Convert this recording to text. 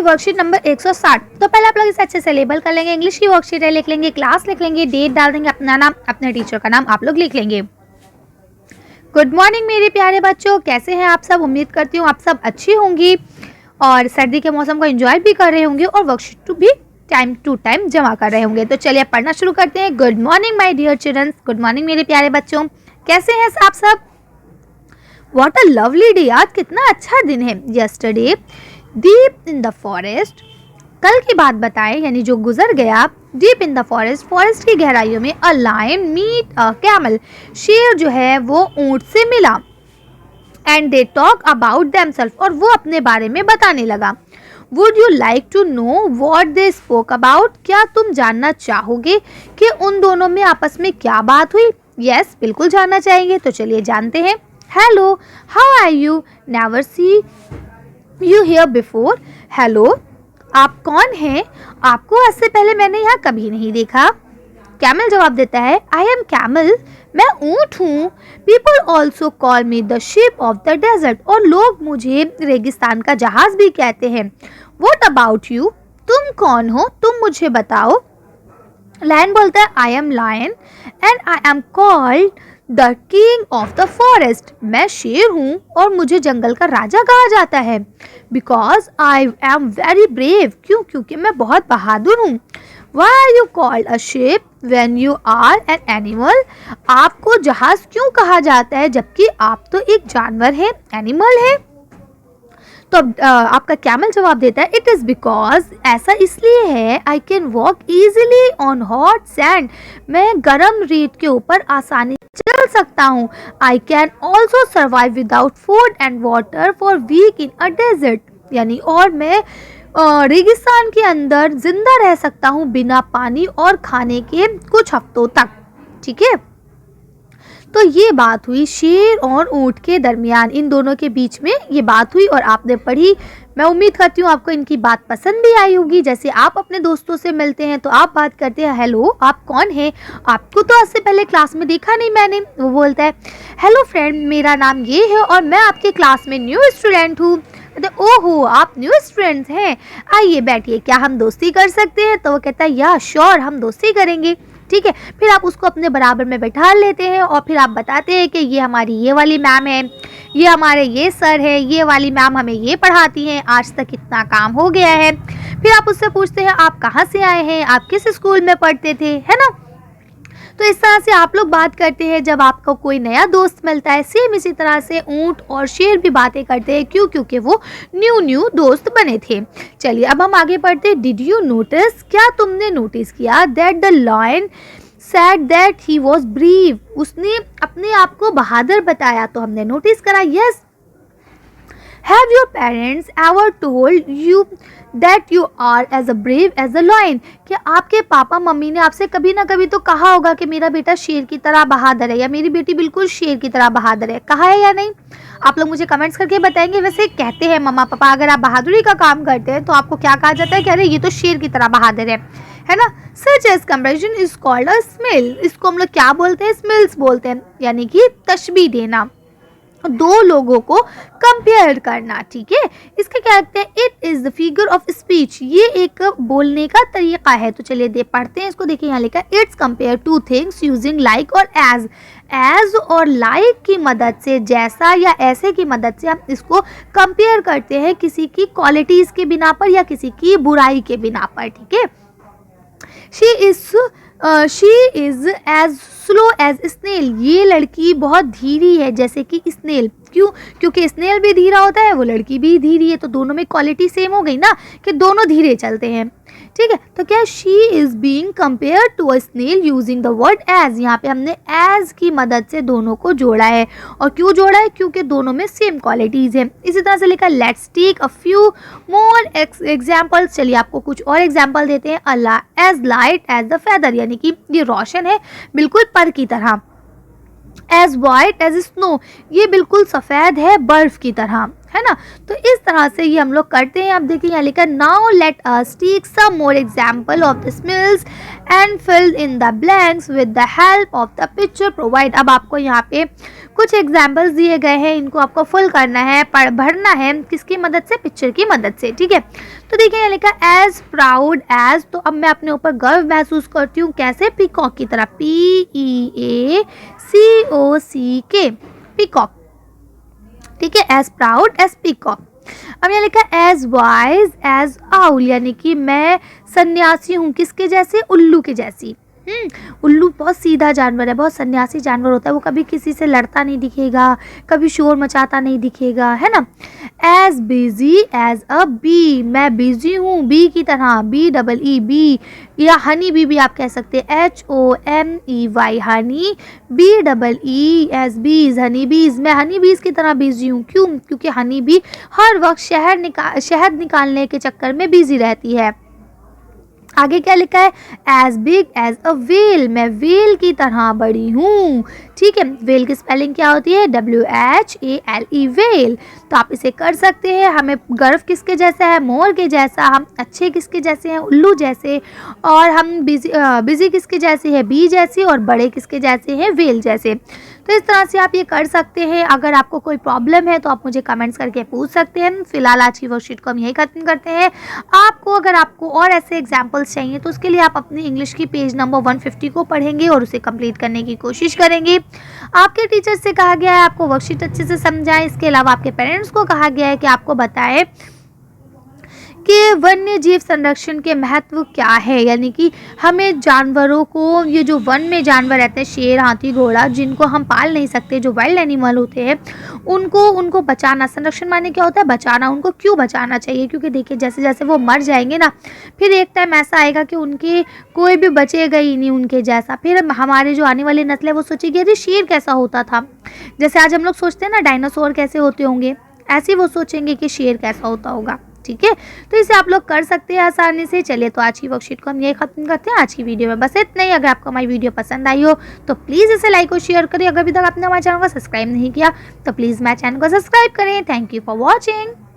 की worksheet number 160। तो पहले आप लोग इसे अच्छे से लेबल कर लेंगे। इंग्लिश की वर्कशीट है, लिख लेंगे, क्लास लिख लेंगे, डेट डाल देंगे, अपना नाम, अपने टीचर का नाम आप लोग लिख लेंगे। गुड मॉर्निंग मेरे प्यारे बच्चों, कैसे हैं आप सब? उम्मीद करती हूँ आप सब अच्छी होंगी और सर्दी के मौसम को एंजॉय भी कर रहे होंगे और वर्कशीट भी टाइम टू टाइम जमा कर रहे होंगे। तो चलिए पढ़ना शुरू करते हैं। Good morning my dear childrens, good morning मेरे प्यारे बच्चों, कैसे हैं आप सब? व्हाट अ लवली डे, आज कितना अच्छा दिन है। Yesterday deep in the forest, कल की बात बताएं यानी जो गुजर गया। Deep in the forest, forest की गहराइयों में, a lion meet a camel, शेर जो है वो ऊंट से मिला। And they talk about themselves, और वो अपने बारे में बताने लगा। Would you like to know what they spoke about, क्या तुम जानना चाहोगे कि उन दोनों में आपस में क्या बात हुई? यस, बिल्कुल जानना चाहेंगे, तो चलिए जानते हैं। Hello, how are you, never see you here before, hello आप कौन हैं, आपको आज से पहले मैंने यहाँ कभी नहीं देखा। कैमल जवाब देता है, आई एम कैमल, मैं ऊँट हूँ। People also call me the ship of the desert, और लोग मुझे रेगिस्तान का जहाज भी कहते हैं। व्हाट अबाउट यू, तुम कौन हो, तुम मुझे बताओ। लायन बोलता है, I am lion and I am called the king of the forest, मैं शेर हूँ और मुझे जंगल का राजा कहा जाता है। Because I am very brave, क्यों? क्योंकि मैं बहुत बहादुर हूँ। Why are you called a ship when you are an animal, आपको जहाज क्यों कहा जाता है जबकि आप तो एक जानवर है, एनिमल है? तो आपका कैमल जवाब देता है, इट इज़ बिकॉज, ऐसा इसलिए है, I can walk easily on hot sand, मैं गर्म रेत के ऊपर आसानी चल सकता हूँ। I can also survive without food and water for week in a desert, यानी और मैं रेगिस्तान के अंदर जिंदा रह सकता हूँ बिना पानी और खाने के कुछ हफ्तों तक। ठीक है, तो ये बात हुई शेर और ऊंट के दरमियान, इन दोनों के बीच में ये बात हुई और आपने पढ़ी। मैं उम्मीद करती हूँ आपको इनकी बात पसंद भी आई होगी। जैसे आप अपने दोस्तों से मिलते हैं तो आप बात करते हैं, हेलो आप कौन हैं, आपको तो आज से पहले क्लास में देखा नहीं मैंने। वो बोलता है, हेलो फ्रेंड, मेरा नाम ये है और मैं आपके क्लास में न्यू स्टूडेंट हूँ। ओहो, आप न्यू स्टूडेंट्स हैं, आइए बैठिए, क्या हम दोस्ती कर सकते हैं? तो वो कहता है, या श्योर, हम दोस्ती करेंगे। ठीक है, फिर आप उसको अपने बराबर में बैठा लेते हैं और फिर आप बताते हैं कि ये हमारी ये वाली मैम है, ये हमारे ये सर है, ये वाली मैम हमें ये पढ़ाती हैं, आज तक इतना काम हो गया है। फिर आप उससे पूछते हैं, आप कहाँ से आए हैं, आप किस स्कूल में पढ़ते थे, है ना? तो इस तरह से आप लोग बात करते हैं जब आपको कोई नया दोस्त मिलता है। सेम इसी तरह से ऊंट और शेर भी बातें करते हैं, क्यों? क्योंकि वो न्यू दोस्त बने थे। चलिए अब हम आगे बढ़ते हैं। डिड यू नोटिस, क्या तुमने नोटिस किया, that the lion said that he was brave, उसने अपने आप को बहादुर बताया, तो हमने नोटिस करा। Yes, have your parents ever told you that you are as brave as a lion, क्या आपके पापा मम्मी ने आपसे कभी ना कभी तो कहा होगा कि मेरा बेटा शेर की तरह बहादुर है या मेरी बेटी बिल्कुल शेर की तरह बहादुर है, कहा है या नहीं? आप लोग मुझे कमेंट्स करके बताएंगे। वैसे कहते हैं मम्मा पापा, अगर आप बहादुरी का काम करते हैं तो आपको क्या कहा जाता है कि अरे ये तो शेर की तरह बहादुर है ना? Such as comparison is called a simile, इसको हम लोग क्या बोलते हैं? स्मेल्स बोलते हैं, यानी कि तशबीह देना, दो लोगों को कंपेयर करना। ठीक है, इसके क्या कहते हैं? It is the figure of speech, ये एक बोलने का तरीका है। तो चलिए पढ़ते हैं इसको। देखिए यहाँ लिखा है, it's compare two things using like और एज, एज और लाइक की मदद से, जैसा या ऐसे की मदद से हम इसको कंपेयर करते हैं किसी की क्वालिटीज के बिना पर या किसी की बुराई के बिना पर। ठीक है, she is as slow as snail, ये लड़की बहुत धीरी है जैसे कि स्नेल। क्यों? क्योंकि स्नेल भी धीरा होता है, वो लड़की भी धीरी है, तो दोनों में क्वालिटी सेम हो गई ना कि दोनों धीरे चलते हैं। ठीक है, तो क्या she is being compare to a snail using the word as, यहाँ पे हमने एज की मदद से दोनों को जोड़ा है। और क्यों जोड़ा है? क्योंकि दोनों में सेम क्वालिटीज है। इसी तरह से लिखा, let's take a few more examples, चलिए आपको कुछ और एग्जाम्पल देते हैं। अल्लाह as light as the feather, यानी कि ये रोशन है बिल्कुल पर की तरह। एज वाइट एज स्नो, ये बिल्कुल सफ़ेद है बर्फ की तरह। है ना। तो इस तरह से ये हम लोग करते हैं। अब देखिए यहाँ लिखा now let us take some more example of the smells and fill in the blanks with the help of the picture provide. अब आपको यहाँ पे कुछ एग्जाम्पल्स दिए गए हैं, इनको आपको फुल करना है, भरना है, किसकी मदद से, पिक्चर की मदद से, ठीक है। तो देखिए यहाँ लिखा एज प्राउड एज, तो अब मैं अपने ऊपर गर्व महसूस करती हूँ, कैसे, पीकॉक की तरह, PEACOCK, पीकॉक, ठीक है, एज प्राउड एज पीकॉक। अब यहाँ लिखा एज वाइज एज आउल, यानी कि मैं सन्यासी हूँ, किसके जैसे, उल्लू के जैसी। उल्लू बहुत सीधा जानवर है, बहुत सन्यासी जानवर होता है, वो कभी किसी से लड़ता नहीं दिखेगा, कभी शोर मचाता नहीं दिखेगा, है ना। As busy as a bee, मैं बिजी हूँ, बी की तरह, BEE बी, या हनी बी भी आप कह सकते हैं, HONEY हनी, BEE एज बीज, हनी बीज, मैं हनी बीज की तरह बिजी हूँ। क्यों? क्योंकि हनी बी हर वक्त शहद निकालने के चक्कर में बिजी रहती है। आगे क्या लिखा है, as big as a whale, मैं वेल की तरह बड़ी हूँ, ठीक है। वेल की स्पेलिंग क्या होती है, WHALE, वेल। तो आप इसे कर सकते हैं। हमें गर्व किसके जैसा है, मोर के जैसा। हम अच्छे किसके जैसे हैं, उल्लू जैसे। और हम बिजी किसके जैसे है, बी जैसी। और बड़े किसके जैसे हैं, वेल जैसे। तो इस तरह से आप ये कर सकते हैं। अगर आपको कोई प्रॉब्लम है तो आप मुझे कमेंट्स करके पूछ सकते हैं। फिलहाल आज की वर्कशीट को हम यही खत्म करते हैं। अगर आपको और ऐसे एग्जाम्पल्स चाहिए तो उसके लिए आप अपनी इंग्लिश की पेज नंबर 150 को पढ़ेंगे और उसे कंप्लीट करने की कोशिश करेंगे। आपके टीचर से कहा गया है आपको वर्कशीट अच्छे से समझाएं। इसके अलावा आपके पेरेंट्स को कहा गया है कि आपको बताएं कि वन्य जीव संरक्षण के महत्व क्या है, यानी कि हमें जानवरों को, ये जो वन में जानवर रहते हैं, शेर, हाथी, घोड़ा, जिनको हम पाल नहीं सकते, जो वाइल्ड एनिमल होते हैं, उनको बचाना। संरक्षण माने क्या होता है, बचाना। उनको क्यों बचाना चाहिए, क्योंकि देखिए जैसे जैसे वो मर जाएंगे ना, फिर एक टाइम ऐसा आएगा कि उनके कोई भी बचेगा ही नहीं उनके जैसा। फिर हमारे जो आने वाली नस्ल है वो सोचेगी अरे शेर कैसा होता था। जैसे आज हम लोग सोचते हैं ना डायनासोर कैसे होते होंगे, ऐसे वो सोचेंगे कि शेर कैसा होता होगा, ठीक है। तो इसे आप लोग कर सकते हैं आसानी से। चलिए तो आज की वर्कशीट को हम यही खत्म करते हैं। आज की वीडियो में बस इतना ही। अगर आपको हमारी वीडियो पसंद आई हो तो प्लीज़ इसे लाइक और शेयर करें। अगर अभी तक आपने हमारे चैनल को सब्सक्राइब नहीं किया तो प्लीज़ मेरे चैनल को सब्सक्राइब करें। Thank you for watching.